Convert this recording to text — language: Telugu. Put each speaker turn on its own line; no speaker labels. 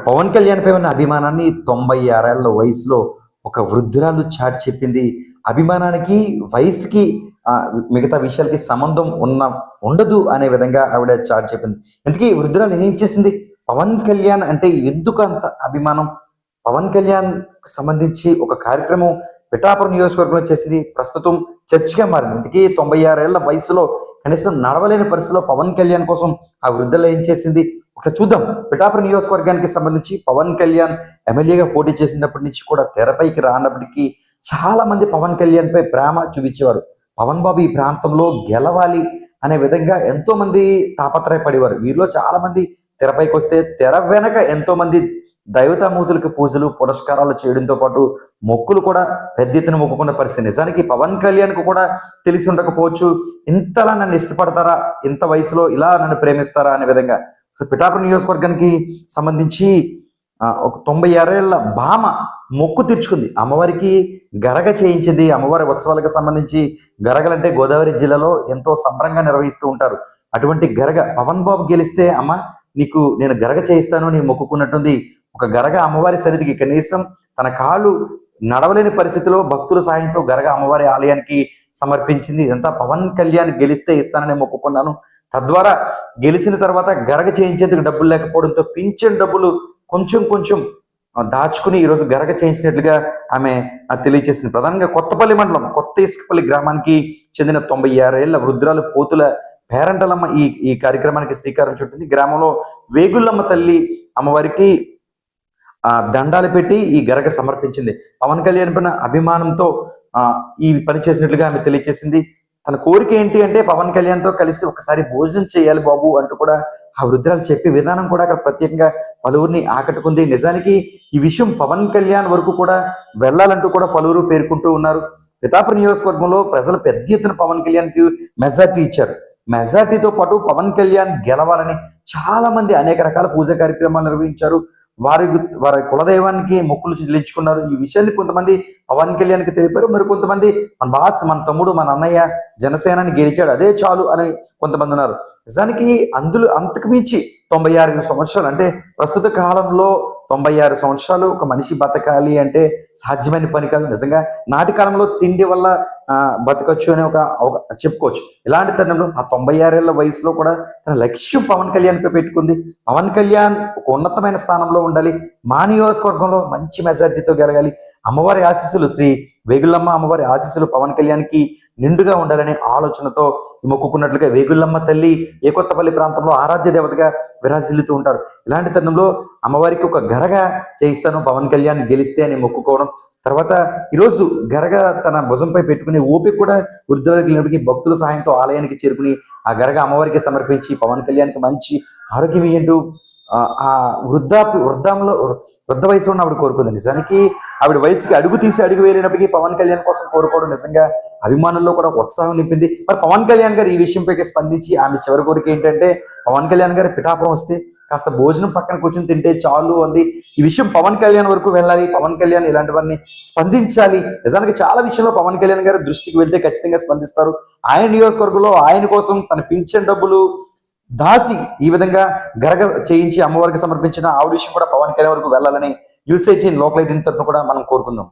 పవన్ కళ్యాణ్ పై ఉన్న అభిమానాన్ని 96 ఏళ్ల వయసులో ఒక వృద్ధురాలు చాటి చెప్పింది. అభిమానానికి, వయసుకి మిగతా విషయాలకి సంబంధం ఉండదు అనే విధంగా ఆవిడ చాటి చెప్పింది. ఇంతకీ ఈ వృద్ధురాలు ఏం చేసింది? పవన్ కళ్యాణ్ అంటే ఎందుకు అంత అభిమానం? పవన్ కళ్యాణ్ సంబంధించి ఒక కార్యక్రమం పిఠాపురం నియోజకవర్గంలో చేసింది. ప్రస్తుతం చర్చగా మారింది. ఇంతకీ 96 ఏళ్ల వయసులో కనీసం నడవలేని పరిస్థితిలో పవన్ కళ్యాణ్ కోసం ఆ వృద్ధులు ఏం చేసింది ఒకసారి చూద్దాం. పిఠాపురం నియోజకవర్గానికి సంబంధించి పవన్ కళ్యాణ్ ఎమ్మెల్యేగా పోటీ చేసినప్పటి నుంచి కూడా తెరపైకి రానప్పటికీ చాలా మంది పవన్ కళ్యాణ్ పై ప్రేమ చూపించేవారు. పవన్ బాబు ఈ ప్రాంతంలో గెలవాలి అనే విధంగా ఎంతో మంది తాపత్రయపడేవారు. వీరిలో చాలా మంది తెరపైకి వస్తే తెర వెనక ఎంతో మంది దైవతామూర్తులకు పూజలు పురస్కారాలు చేయడంతో పాటు మొక్కులు కూడా పెద్ద ఎత్తున మొక్కుకున్న పరిస్థితి. నిజానికి పవన్ కళ్యాణ్కు కూడా తెలిసి ఉండకపోవచ్చు, ఇంతలా నన్ను ఇష్టపడతారా, ఇంత వయసులో ఇలా నన్ను ప్రేమిస్తారా అనే విధంగా. సో పిఠాపురం నియోజకవర్గానికి సంబంధించి ఒక 96 ఏళ్ల భామ మొక్కు తీర్చుకుంది. అమ్మవారికి గరగ చేయించింది. అమ్మవారి ఉత్సవాలకు సంబంధించి గరగలంటే గోదావరి జిల్లాలో ఎంతో సంబరంగా నిర్వహిస్తూ ఉంటారు. అటువంటి గరగ పవన్ బాబు గెలిస్తే అమ్మ నీకు నేను గరగ చేయిస్తాను నీ మొక్కుకున్నట్టుంది. ఒక గరగ అమ్మవారి సన్నిధికి కనీసం తన కాళ్ళు నడవలేని పరిస్థితిలో భక్తుల సాయంతో గరగ అమ్మవారి ఆలయానికి సమర్పించింది. ఇదంతా పవన్ కళ్యాణ్ గెలిస్తే ఇస్తానని మొక్కుకున్నాను. తద్వారా గెలిచిన తర్వాత గరగ చేయించేందుకు డబ్బులు లేకపోవడంతో పింఛన్ డబ్బులు కొంచెం దాచుకుని ఈరోజు గరగ చేయించినట్లుగా ఆమె తెలియజేసింది. ప్రధానంగా కొత్తపల్లి మండలం కొత్త ఇసుకపల్లి గ్రామానికి చెందిన 96 ఏళ్ల వృద్ధురాలు పోతుల పేరంటలమ్మ ఈ కార్యక్రమానికి శ్రీకారం చుట్టింది. గ్రామంలో వేగుళ్ళమ్మ తల్లి అమ్మవారికి దండాలు పెట్టి ఈ గరగ సమర్పించింది. పవన్ కళ్యాణ్ పైన అభిమానంతో ఈ పని చేసినట్లుగా ఆమె తెలియజేసింది. తన కోరిక ఏంటి అంటే పవన్ కళ్యాణ్తో కలిసి ఒకసారి భోజనం చేయాలి బాబు అంటూ కూడా ఆ వృద్ధురాలు చెప్పే విధానం కూడా అక్కడ ప్రత్యేకంగా పలువురిని ఆకట్టుకుంది. నిజానికి ఈ విషయం పవన్ కళ్యాణ్ వరకు కూడా వెళ్ళాలంటూ కూడా పలువురు పేర్కొంటూ ఉన్నారు. పిఠాపురం నియోజకవర్గంలో ప్రజలు పెద్ద ఎత్తున పవన్ కళ్యాణ్కి మెజార్టీ ఇచ్చారు. మెజార్టీతో పాటు పవన్ కళ్యాణ్ గెలవాలని చాలా మంది అనేక రకాల పూజా కార్యక్రమాలు నిర్వహించారు. వారి కులదైవానికి మొక్కులు చెల్లించుకున్నారు. ఈ విషయాన్ని కొంతమంది పవన్ కళ్యాణ్కి తెలిపారు. మరి కొంతమంది మన బాస్, మన తమ్ముడు, మన అన్నయ్య జనసేనని గెలిచాడు అదే చాలు అని కొంతమంది ఉన్నారు. నిజానికి అంతకు మించి 96 సంవత్సరాలు అంటే ప్రస్తుత కాలంలో 96 సంవత్సరాలు ఒక మనిషి బతకాలి అంటే సాధ్యమైన పని కాదు. నిజంగా నాటి కాలంలో తిండి వల్ల బతకచ్చు అని ఒక చెప్పుకోవచ్చు. ఇలాంటి తరుణంలో ఆ 96 ఏళ్ల వయసులో కూడా తన లక్ష్యం పవన్ కళ్యాణ్ పై పెట్టుకుంది. పవన్ కళ్యాణ్ ఒక ఉన్నతమైన స్థానంలో ఉండాలి, మా నియోజకవర్గంలో మంచి మెజార్టీతో గెలగాలి, అమ్మవారి ఆశీస్సులు శ్రీ వేగుళ్ళమ్మ అమ్మవారి ఆశీస్సులు పవన్ కళ్యాణ్కి నిండుగా ఉండాలనే ఆలోచనతో మొక్కుకున్నట్లుగా వేగుళ్ళమ్మ తల్లి ఏకొత్తపల్లి ప్రాంతంలో ఆరాధ్య దేవతగా విరాజిల్లుతూ ఉంటారు. ఇలాంటి తరుణంలో అమ్మవారికి ఒక గరగ చేయిస్తాను పవన్ కళ్యాణ్ గెలిస్తే అని మొక్కుకోవడం, తర్వాత ఈరోజు గరగ తన భుజంపై పెట్టుకునే ఓపిక కూడా వృద్ధులకి భక్తుల సహాయంతో ఆలయానికి చేరుకుని ఆ గరగ అమ్మవారికి సమర్పించి పవన్ కళ్యాణ్కి మంచి ఆరోగ్యం ఇయ్యంటూ ఆ వృద్ధ వయసులో ఉన్న ఆవిడ కోరుకుంది. నిజానికి ఆవిడ వయసుకి అడుగు తీసి అడుగు వేలినప్పటికీ పవన్ కళ్యాణ్ కోసం కోరుకోవడం నిజంగా అభిమానుల్లో కూడా ఉత్సాహం నింపింది. మరి పవన్ కళ్యాణ్ గారు ఈ విషయంపై స్పందించి ఆమె చివరి కోరిక ఏంటంటే పవన్ కళ్యాణ్ గారు పిఠాపురం వస్తే కాస్త భోజనం పక్కన కూర్చొని తింటే చాలు అంది. ఈ విషయం పవన్ కళ్యాణ్ వరకు వెళ్ళాలి, పవన్ కళ్యాణ్ ఇలాంటి వారిని స్పందించాలి. నిజానికి చాలా విషయంలో పవన్ కళ్యాణ్ గారు దృష్టికి వెళ్తే ఖచ్చితంగా స్పందిస్తారు. ఆయన నియోజకవర్గంలో ఆయన కోసం తన పింఛన్ డబ్బులు దాసి ఈ విధంగా గరగ చేయించి అమ్మవారికి సమర్పించిన ఆవిడ విషయం కూడా పవన్ కళ్యాణ్ వరకు వెళ్ళాలని న్యూస్ 18 లోకల్ 18 తరఫున కూడా మనం కోరుకుందాం.